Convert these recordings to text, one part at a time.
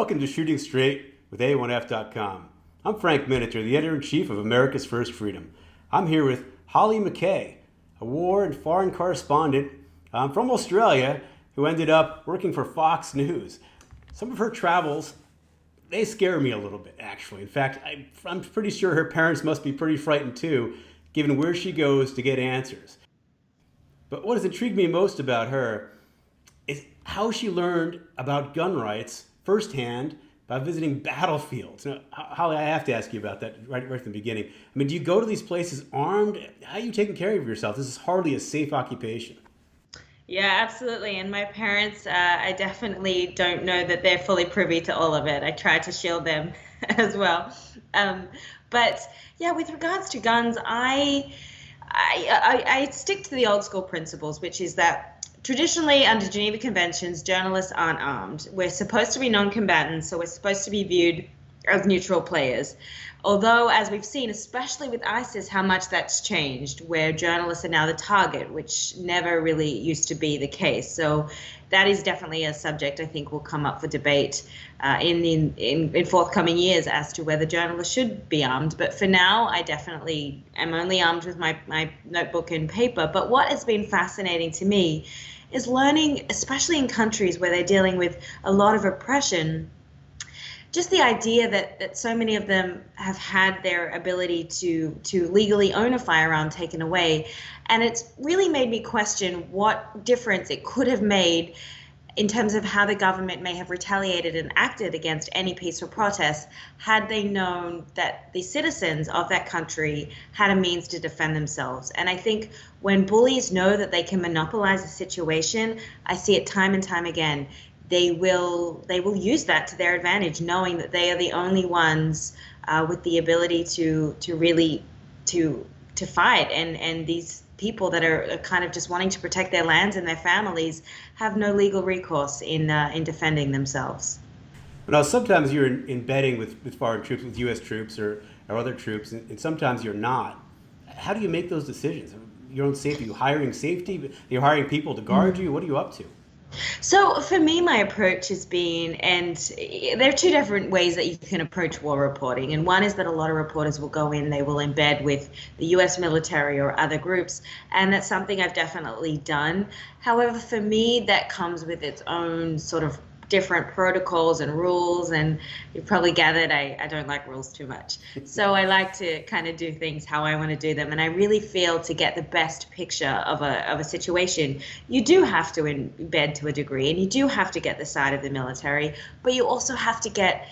Welcome to Shooting Straight with A1F.com. I'm Frank Miniter, the editor-in-chief of America's First Freedom. I'm here with Hollie McKay, a war and foreign correspondent from Australia who ended up working for Fox News. Some of her travels, they scare me a little bit, actually. In fact, I'm pretty sure her parents must be pretty frightened too, given where she goes to get answers. But what has intrigued me most about her is how she learned about gun rights firsthand by visiting battlefields. Now, Hollie, I have to ask you about that right from the beginning. I mean, do you go to these places armed? How are you taking care of yourself? This is hardly a safe occupation. Yeah, absolutely. And my parents, I definitely don't know that they're fully privy to all of it. I try to shield them as well. But yeah, with regards to guns, I stick to the old school principles, which is that traditionally, under Geneva Conventions, journalists aren't armed. We're supposed to be non-combatants, so we're supposed to be viewed as neutral players. Although, as we've seen, especially with ISIS, how much that's changed, where journalists are now the target, which never really used to be the case. So that is definitely a subject I think will come up for debate in forthcoming years as to whether journalists should be armed. But for now, I definitely am only armed with my notebook and paper. But what has been fascinating to me is learning, especially in countries where they're dealing with a lot of oppression, just the idea that so many of them have had their ability to legally own a firearm taken away. And it's really made me question what difference it could have made in terms of how the government may have retaliated and acted against any peaceful protest had they known that the citizens of that country had a means to defend themselves. And I think when bullies know that they can monopolize a situation, I see it time and time again. They will use that to their advantage, knowing that they are the only ones with the ability to really fight. And these people that are kind of just wanting to protect their lands and their families have no legal recourse in defending themselves. Now, sometimes you're embedding with foreign troops, with U.S. troops or other troops, and sometimes you're not. How do you make those decisions? Your own safety? Are you hiring safety? Are you hiring people to guard you? What are you up to? So for me, my approach has been, and there are two different ways that you can approach war reporting. And one is that a lot of reporters will go in, they will embed with the US military or other groups. And that's something I've definitely done. However, for me, that comes with its own sort of different protocols and rules, and you've probably gathered I don't like rules too much. So I like to kind of do things how I want to do them, and I really feel to get the best picture of a situation, you do have to embed to a degree, and you do have to get the side of the military, but you also have to get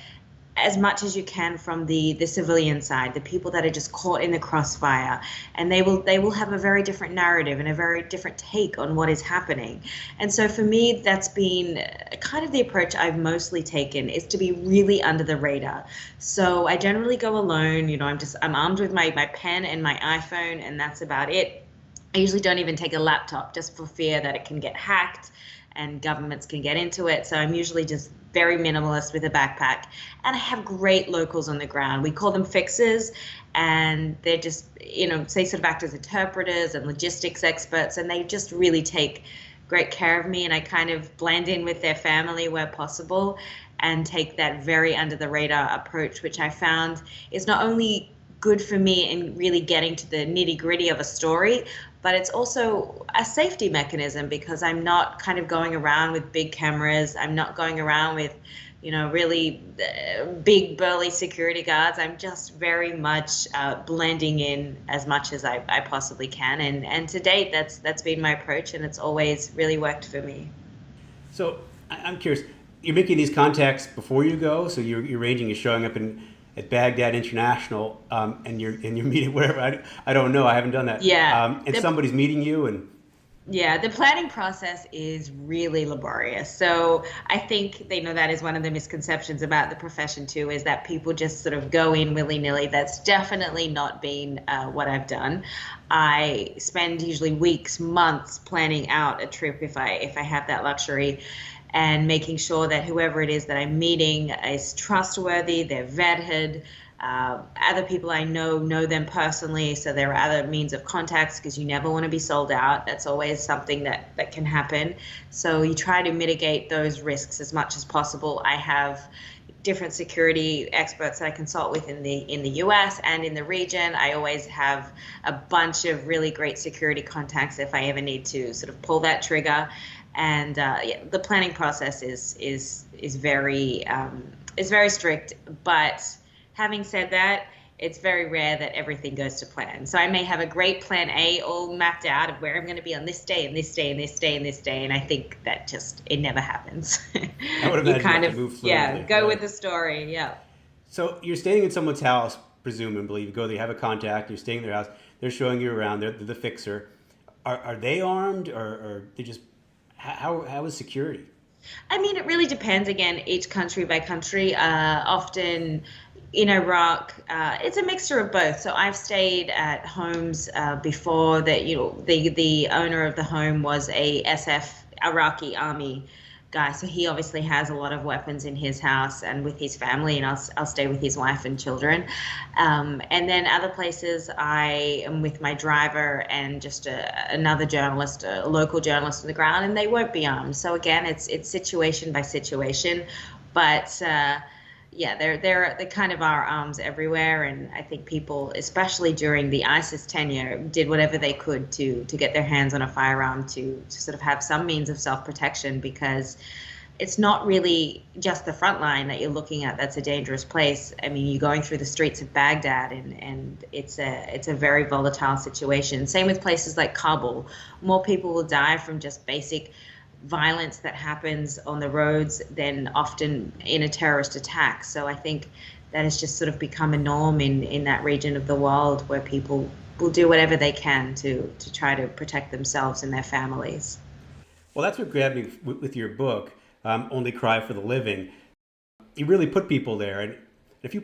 as much as you can from the civilian side, the people that are just caught in the crossfire, and they will have a very different narrative and a very different take on what is happening. And so for me, that's been kind of the approach I've mostly taken, is to be really under the radar. So I generally go alone. I'm armed with my pen and my iPhone, and that's about it. I usually don't even take a laptop, just for fear that it can get hacked and governments can get into it. So I'm usually just very minimalist with a backpack. And I have great locals on the ground. We call them fixers, and they're just, they sort of act as interpreters and logistics experts, and they just really take great care of me. And I kind of blend in with their family where possible and take that very under the radar approach, which I found is not only good for me in really getting to the nitty gritty of a story, but it's also a safety mechanism, because I'm not kind of going around with big cameras. I'm not going around with, really big burly security guards. I'm just very much blending in as much as I possibly can. And to date, that's been my approach, and it's always really worked for me. So I'm curious, you're making these contacts before you go, so you're arranging, you're showing up at Baghdad International, and you're meeting wherever. I don't know. I haven't done that. Yeah. And somebody's meeting you, and yeah, the planning process is really laborious. So I think that is one of the misconceptions about the profession too, is that people just sort of go in willy-nilly. That's definitely not been what I've done. I spend usually weeks, months planning out a trip if I have that luxury, and making sure that whoever it is that I'm meeting is trustworthy, they're vetted. Other people I know them personally, so there are other means of contacts, because you never want to be sold out. That's always something that can happen. So you try to mitigate those risks as much as possible. I have different security experts that I consult with in the US and in the region. I always have a bunch of really great security contacts if I ever need to sort of pull that trigger. And yeah, the planning process is very strict. But having said that, it's very rare that everything goes to plan. So I may have a great plan A all mapped out of where I'm going to be on this day and this day and this day and this day, and I think that just it never happens. I would imagine you kind of move fluidly, go with the story. Yeah. So you're staying in someone's house, presumably. You go there, you have a contact, you're staying in their house. They're showing you around. They're the fixer. Are they armed, or they just how is security? I mean, it really depends. Again, each country by country. Often in Iraq, it's a mixture of both. So I've stayed at homes before that. The owner of the home was a SF Iraqi army guy, so he obviously has a lot of weapons in his house and with his family, and I'll stay with his wife and children. And then other places, I am with my driver and just another journalist, a local journalist on the ground, and they won't be armed. So again, it's situation by situation, but yeah, they kind of are arms everywhere, and I think people, especially during the ISIS tenure, did whatever they could to get their hands on a firearm to sort of have some means of self-protection, because it's not really just the front line that you're looking at that's a dangerous place. I mean, you're going through the streets of Baghdad, and it's a very volatile situation. Same with places like Kabul. More people will die from just basic violence that happens on the roads than often in a terrorist attack. So I think that has just sort of become a norm in that region of the world, where people will do whatever they can to try to protect themselves and their families. Well, that's what grabbed me with your book, Only Cry for the Living. You really put people there. And a few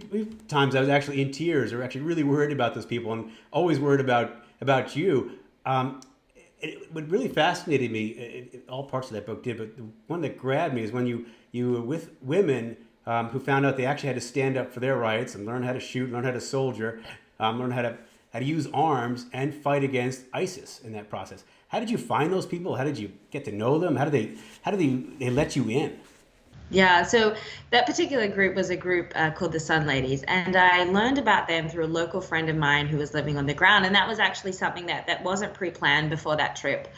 times I was actually in tears, or actually really worried about those people, and always worried about you. What really fascinated me, all parts of that book did, but the one that grabbed me is when you were with women who found out they actually had to stand up for their rights and learn how to shoot, learn how to soldier, learn how to use arms and fight against ISIS in that process. How did you find those people? How did you get to know them? How did they let you in? Yeah, so that particular group was a group called the Sun Ladies, and I learned about them through a local friend of mine who was living on the ground, and that was actually something that wasn't pre-planned before that trip.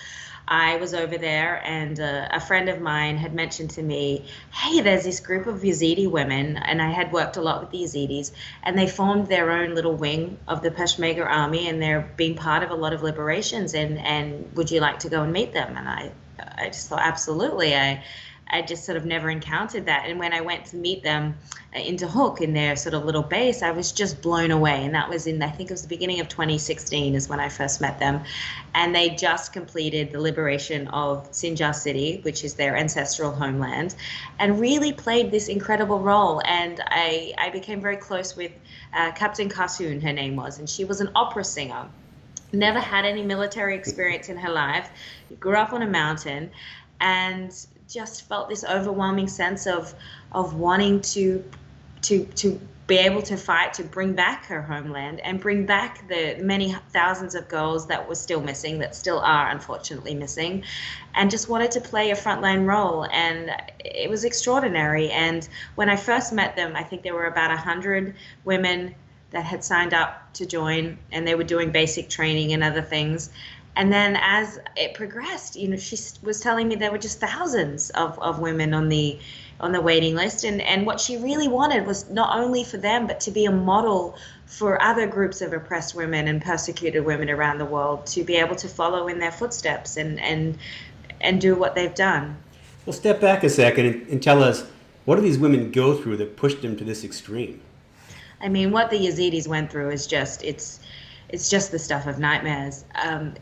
I was over there, and a friend of mine had mentioned to me, hey, there's this group of Yazidi women, and I had worked a lot with the Yazidis, and they formed their own little wing of the Peshmerga army, and they're being part of a lot of liberations, and would you like to go and meet them? And I just thought, absolutely. I just sort of never encountered that. And when I went to meet them in Hook in their sort of little base, I was just blown away. And that was I think it was the beginning of 2016 is when I first met them. And they just completed the liberation of Sinjar City, which is their ancestral homeland, and really played this incredible role. And I became very close with Captain Kasun, her name was, and she was an opera singer. Never had any military experience in her life, grew up on a mountain, and just felt this overwhelming sense of wanting to be able to fight to bring back her homeland and bring back the many thousands of girls that were still missing, that still are unfortunately missing, and just wanted to play a frontline role. And it was extraordinary. And when I first met them, I think there were about 100 women that had signed up to join, and they were doing basic training and other things. And then as it progressed, she was telling me there were just thousands of women on the waiting list. And what she really wanted was not only for them, but to be a model for other groups of oppressed women and persecuted women around the world, to be able to follow in their footsteps and do what they've done. Well, step back a second and tell us, what do these women go through that pushed them to this extreme? I mean, what the Yazidis went through is just, it's just the stuff of nightmares.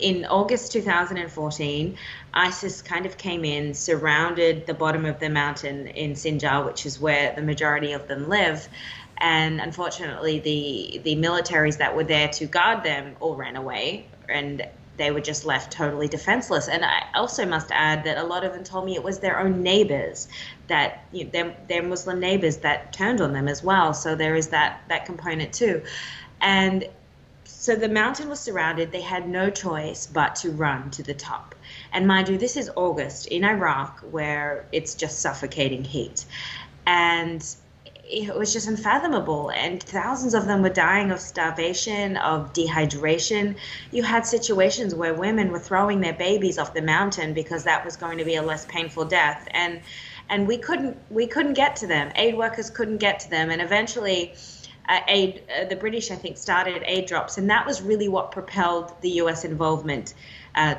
In August 2014, ISIS kind of came in, surrounded the bottom of the mountain in Sinjar, which is where the majority of them live. And unfortunately, the militaries that were there to guard them all ran away, and they were just left totally defenseless. And I also must add that a lot of them told me it was their own neighbors, that their Muslim neighbors, that turned on them as well. So there is that component too. And so the mountain was surrounded. They had no choice but to run to the top. And mind you, this is August in Iraq, where it's just suffocating heat. And it was just unfathomable. And thousands of them were dying of starvation, of dehydration. You had situations where women were throwing their babies off the mountain because that was going to be a less painful death. And we couldn't get to them. Aid workers couldn't get to them. And eventually, the British, I think, started aid drops, and that was really what propelled the U.S. involvement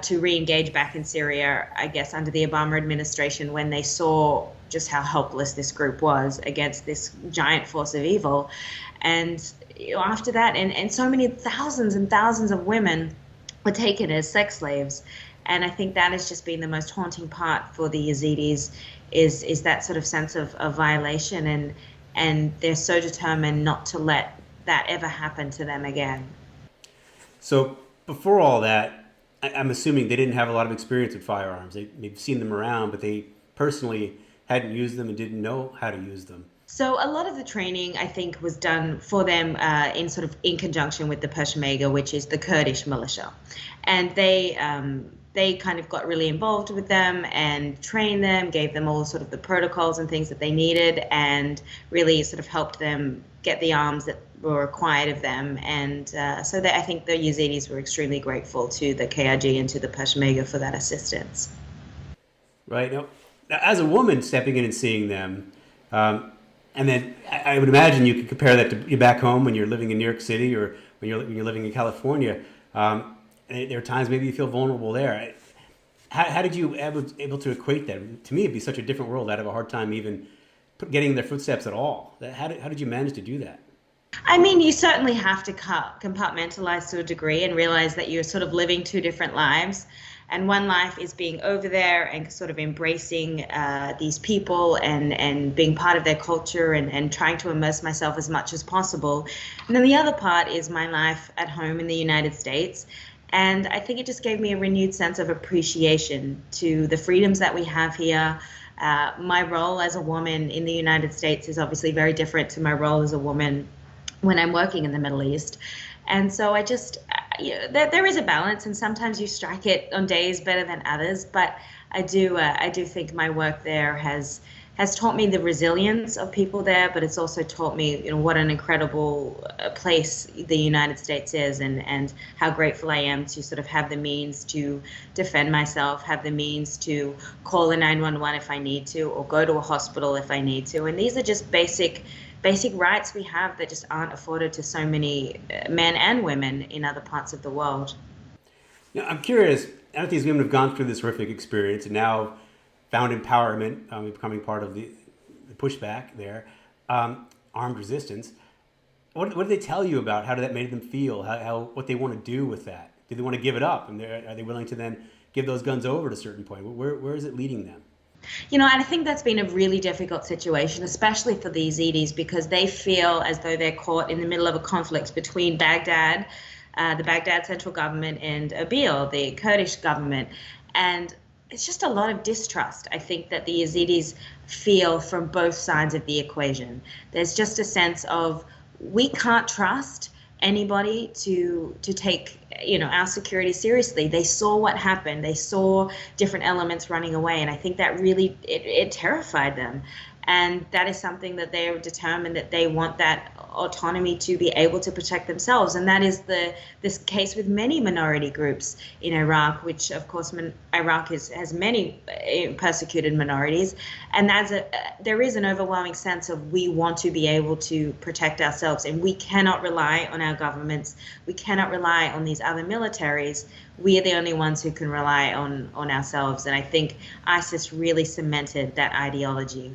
to re-engage back in Syria, I guess, under the Obama administration, when they saw just how helpless this group was against this giant force of evil. And after that, and so many thousands and thousands of women were taken as sex slaves. And I think that has just been the most haunting part for the Yazidis, is that sort of sense of violation, and they're so determined not to let that ever happen to them again. So before all that, I'm assuming they didn't have a lot of experience with firearms. They've seen them around, but they personally hadn't used them and didn't know how to use them. So a lot of the training, I think, was done for them in conjunction with the Peshmerga, which is the Kurdish militia, and they kind of got really involved with them and trained them, gave them all sort of the protocols and things that they needed, and really sort of helped them get the arms that were required of them. And so I think the Yazidis were extremely grateful to the KRG and to the Peshmerga for that assistance. Right. Now, as a woman stepping in and seeing them, and then I would imagine you could compare that to you back home when you're living in New York City or when you're living in California. There are times maybe you feel vulnerable there. How did you able to equate that? To me, it'd be such a different world. I'd have a hard time even getting in their footsteps at all. How did you manage to do that? I mean, you certainly have to compartmentalize to a degree and realize that you're sort of living two different lives. And one life is being over there and sort of embracing these people and being part of their culture and trying to immerse myself as much as possible. And then the other part is my life at home in the United States. And I think it just gave me a renewed sense of appreciation to the freedoms that we have here. My role as a woman in the United States is obviously very different to my role as a woman when I'm working in the Middle East. And so I just, there is a balance, and sometimes you strike it on days better than others. But I do think my work there has taught me the resilience of people there, but it's also taught me, what an incredible place the United States is, and how grateful I am to sort of have the means to defend myself, have the means to call a 911 if I need to, or go to a hospital if I need to. And these are just basic rights we have that just aren't afforded to so many men and women in other parts of the world. Now, I'm curious, I don't think these women have gone through this horrific experience and now found empowerment, becoming part of the pushback there, armed resistance. What did they tell you about how that made them feel, how what they want to do with that? Do they want to give it up? And are they willing to then give those guns over at a certain point? Where is it leading them? And I think that's been a really difficult situation, especially for the Yazidis, because they feel as though they're caught in the middle of a conflict between Baghdad, the Baghdad central government, and Erbil, the Kurdish government. And it's just a lot of distrust, I think, that the Yazidis feel from both sides of the equation. There's just a sense of, we can't trust anybody to take our security seriously. They saw what happened. They saw different elements running away, and I think that really it terrified them. And that is something that they are determined that they want that autonomy to be able to protect themselves. And that is this case with many minority groups in Iraq, which of course Iraq has many persecuted minorities. And there is an overwhelming sense of, we want to be able to protect ourselves, and we cannot rely on our governments. We cannot rely on these other militaries. We are the only ones who can rely on ourselves. And I think ISIS really cemented that ideology.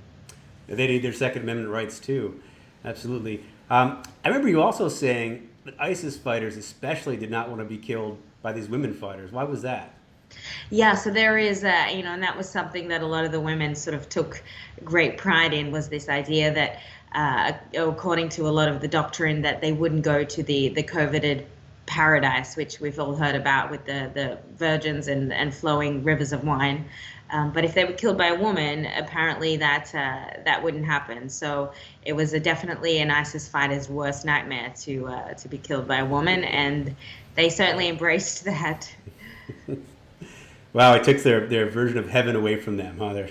They need their Second Amendment rights too. Absolutely. I remember you also saying that ISIS fighters especially did not want to be killed by these women fighters. Why was that? Yeah, so there is, and that was something that a lot of the women sort of took great pride in, was this idea that, according to a lot of the doctrine, that they wouldn't go to the coveted paradise, which we've all heard about, with the virgins and flowing rivers of wine. But if they were killed by a woman, apparently that wouldn't happen. So it was definitely an ISIS fighter's worst nightmare to be killed by a woman, and they certainly embraced that. Wow, it took their version of heaven away from them, huh?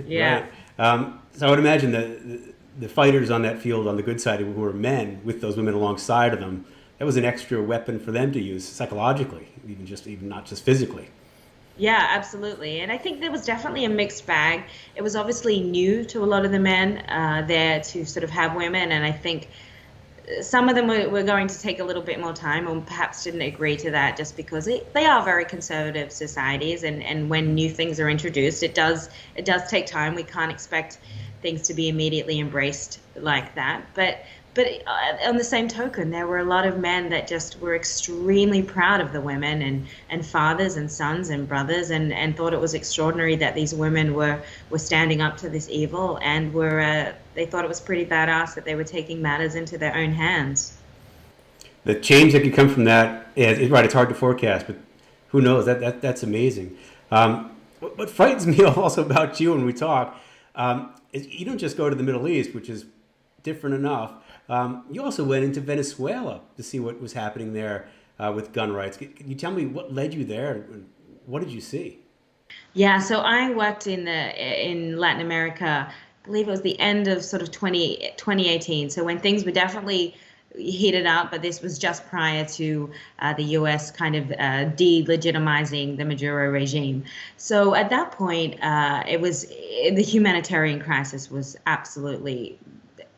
Yeah. Right. So I would imagine the fighters on that field on the good side who were men with those women alongside of them, that was an extra weapon for them to use psychologically, even not just physically. Yeah, absolutely. And I think there was definitely a mixed bag. It was obviously new to a lot of the men there to sort of have women. And I think some of them were going to take a little bit more time, or perhaps didn't agree to that, just because they are very conservative societies. And when new things are introduced, it does take time. We can't expect things to be immediately embraced like that. But on the same token, there were a lot of men that just were extremely proud of the women, and fathers and sons and brothers, and thought it was extraordinary that these women were standing up to this evil, and they thought it was pretty badass that they were taking matters into their own hands. The change that could come from that is right. It's hard to forecast, but who knows? That's amazing. What frightens me also about you when we talk is you don't just go to the Middle East, which is different enough. You also went into Venezuela to see what was happening there with gun rights. Can you tell me what led you there, and what did you see? Yeah, so I worked in Latin America. I believe it was the end of sort of 2018. So when things were definitely heated up, but this was just prior to the U.S. kind of delegitimizing the Maduro regime. So at that point, the humanitarian crisis was absolutely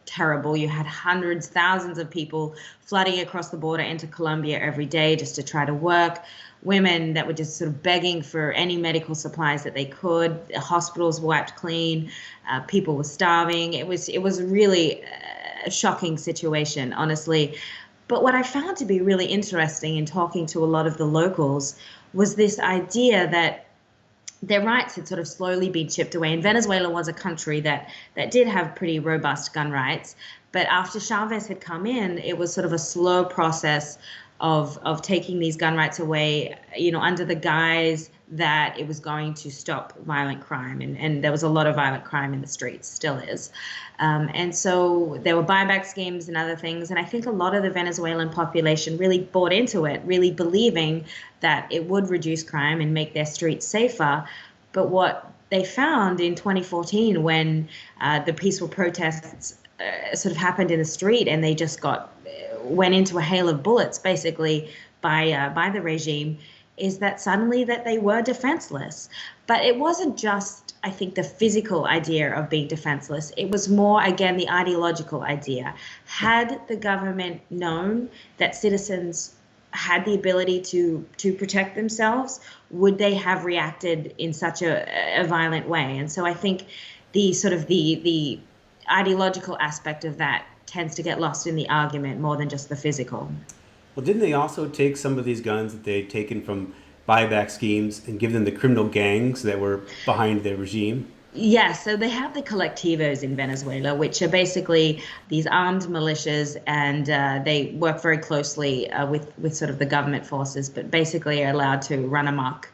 terrible. You had hundreds, thousands of people flooding across the border into Colombia every day just to try to work. Women that were just sort of begging for any medical supplies that they could. The hospitals wiped clean. People were starving. It was really a shocking situation, honestly. But what I found to be really interesting in talking to a lot of the locals was this idea that their rights had sort of slowly been chipped away. And Venezuela was a country that did have pretty robust gun rights. But after Chavez had come in, it was sort of a slow process of taking these gun rights away, under the guise that it was going to stop violent crime. And there was a lot of violent crime in the streets, still is. And so there were buyback schemes and other things. And I think a lot of the Venezuelan population really bought into it, really believing that it would reduce crime and make their streets safer. But what they found in 2014, when the peaceful protests sort of happened in the street, and they just went into a hail of bullets, basically, by the regime, is that suddenly that they were defenseless. But it wasn't just, I think, the physical idea of being defenseless. It was more, again, the ideological idea. Had the government known that citizens had the ability to protect themselves, would they have reacted in such a violent way? And so I think the ideological aspect of that tends to get lost in the argument more than just the physical. Well, didn't they also take some of these guns that they'd taken from buyback schemes and give them to criminal gangs that were behind the regime? Yeah, so they have the Colectivos in Venezuela, which are basically these armed militias, and they work very closely with sort of the government forces, but basically are allowed to run amok.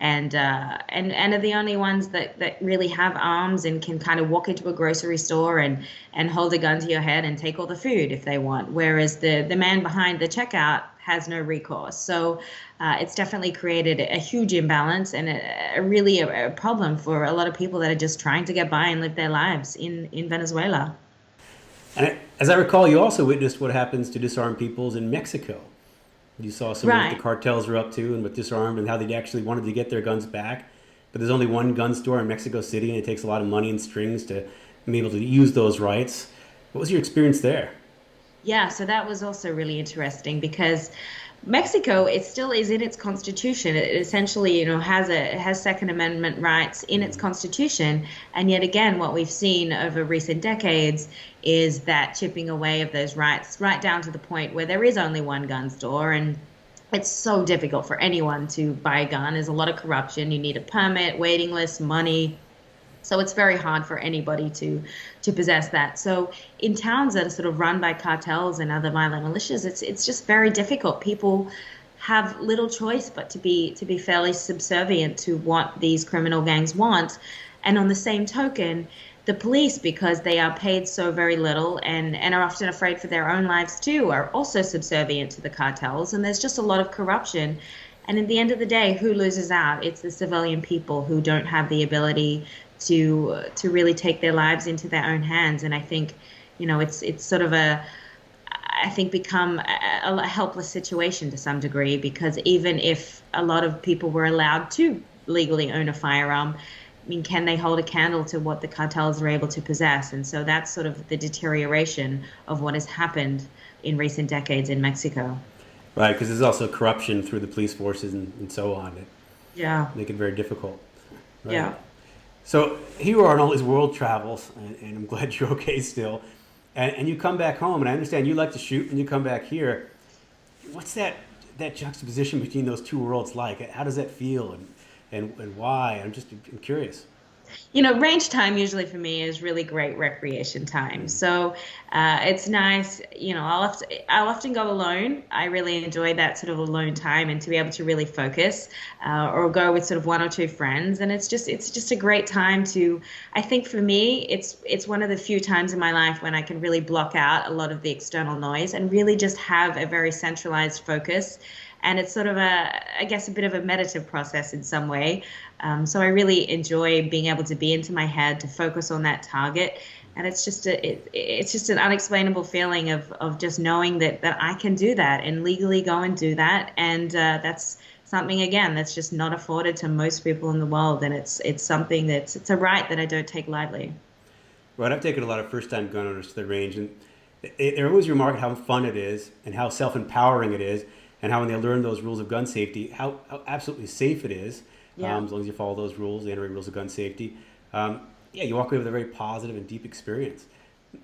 And are the only ones that really have arms and can kind of walk into a grocery store and hold a gun to your head and take all the food if they want. Whereas the man behind the checkout has no recourse. So it's definitely created a huge imbalance and a problem for a lot of people that are just trying to get by and live their lives in Venezuela. And as I recall, you also witnessed what happens to disarmed peoples in Mexico. You saw some of what the cartels were up to and with disarmed and how they actually wanted to get their guns back. But there's only one gun store in Mexico City, and it takes a lot of money and strings to be able to use those rights. What was your experience there? Yeah, so that was also really interesting because Mexico, it still is in its constitution. It essentially, has Second Amendment rights in its constitution. And yet again, what we've seen over recent decades is that chipping away of those rights right down to the point where there is only one gun store. And it's so difficult for anyone to buy a gun. There's a lot of corruption. You need a permit, waiting list, money. So it's very hard for anybody to possess that. So in towns that are sort of run by cartels and other violent militias, it's just very difficult. People have little choice but to be fairly subservient to what these criminal gangs want. And on the same token, the police, because they are paid so very little and are often afraid for their own lives too, are also subservient to the cartels. And there's just a lot of corruption. And at the end of the day, who loses out? It's the civilian people who don't have the ability to really take their lives into their own hands. And I think, it's sort of I think become a helpless situation to some degree, because even if a lot of people were allowed to legally own a firearm, I mean, can they hold a candle to what the cartels are able to possess? And so that's sort of the deterioration of what has happened in recent decades in Mexico. Right, because there's also corruption through the police forces and so on that Yeah, make it very difficult. Right. yeah. So here you are on all these world travels, and I'm glad you're okay still. And you come back home, and I understand you like to shoot, and you come back here. What's that juxtaposition between those two worlds like? How does that feel, and why? I'm curious. Range time usually for me is really great recreation time. So it's nice. I'll often go alone. I really enjoy that sort of alone time, and to be able to really focus, or go with sort of one or two friends. And it's just a great time to. I think for me, it's one of the few times in my life when I can really block out a lot of the external noise and really just have a very centralized focus. And it's sort of I guess, a bit of a meditative process in some way. So I really enjoy being able to be into my head, to focus on that target. And it's just it's just an unexplainable feeling of just knowing that I can do that and legally go and do that. And that's something, again, that's just not afforded to most people in the world. And it's something it's a right that I don't take lightly. Right, I've taken a lot of first-time gun owners to the range, and they always remark how fun it is and how self-empowering it is, and how when they learn those rules of gun safety, how absolutely safe it is, Yeah. as long as you follow those rules, the entry rules of gun safety. Yeah, you walk away with a very positive and deep experience.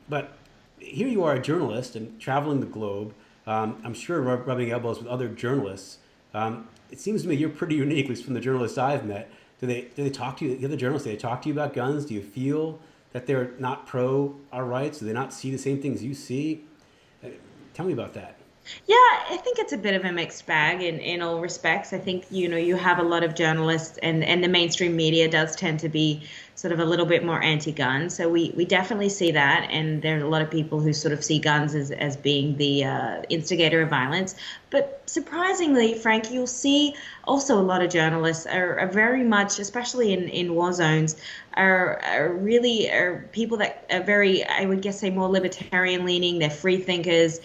But here you are, a journalist and traveling the globe. I'm sure rubbing elbows with other journalists. It seems to me you're pretty unique, at least from the journalists I've met. Do they talk to you? The other journalists, do they talk to you about guns? Do you feel that they're not pro our rights? Do they not see the same things you see? Tell me about that. Yeah, I think it's a bit of a mixed bag in all respects. I think, you have a lot of journalists, and the mainstream media does tend to be sort of a little bit more anti-gun. So we definitely see that. And there are a lot of people who sort of see guns as being the instigator of violence. But surprisingly, Frank, you'll see also a lot of journalists are very much, especially in war zones, are really people that are very, I would guess, say more libertarian leaning. They're free thinkers.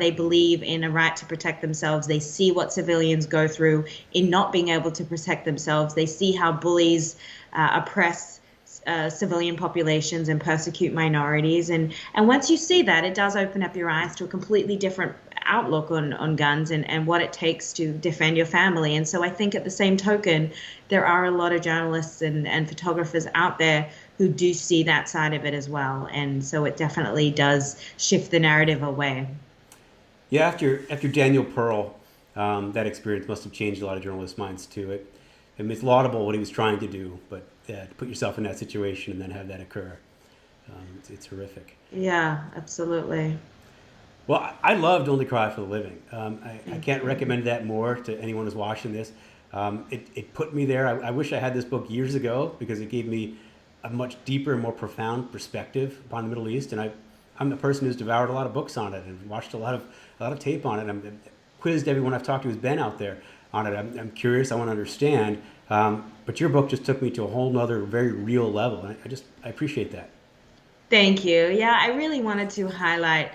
They believe in a right to protect themselves. They see what civilians go through in not being able to protect themselves. They see how bullies oppress civilian populations and persecute minorities. And once you see that, it does open up your eyes to a completely different outlook on guns and what it takes to defend your family. And so I think at the same token, there are a lot of journalists and photographers out there who do see that side of it as well. And so it definitely does shift the narrative away. Yeah, after Daniel Pearl, that experience must have changed a lot of journalists' minds too. It's laudable what he was trying to do, but to put yourself in that situation and then have that occur, it's horrific. Yeah, absolutely. Well, I love Only Cry for the Living. I can't recommend that more to anyone who's watching this. It put me there. I wish I had this book years ago, because it gave me a much deeper and more profound perspective upon the Middle East. And I'm the person who's devoured a lot of books on it and watched a lot of tape on it. I'm quizzed everyone I've talked to who's been out there on it. I'm curious. I want to understand. But your book just took me to a whole nother, very real level. And I appreciate that. Thank you. Yeah, I really wanted to highlight,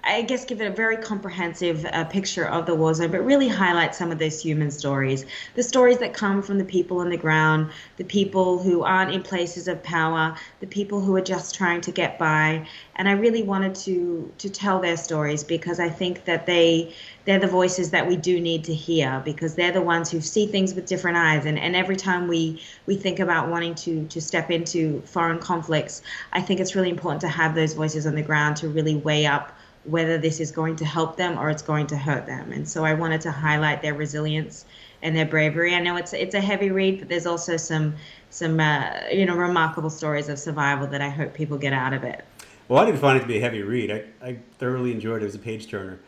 I guess, give it a very comprehensive picture of the war zone, but really highlight some of those human stories, the stories that come from the people on the ground, the people who aren't in places of power, the people who are just trying to get by. And I really wanted to tell their stories, because I think that they're the voices that we do need to hear, because they're the ones who see things with different eyes. And every time we think about wanting to step into foreign conflicts, I think it's really important to have those voices on the ground to really weigh up whether this is going to help them or it's going to hurt them. And so I wanted to highlight their resilience and their bravery. I know it's a heavy read, but there's also some remarkable stories of survival that I hope people get out of it. Well, I didn't find it to be a heavy read. I thoroughly enjoyed it. It was a page turner,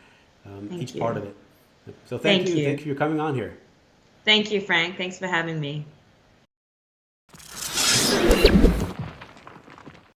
Thank each you. part of it. So Thank you. Thank you for coming on here. Thank you, Frank. Thanks for having me.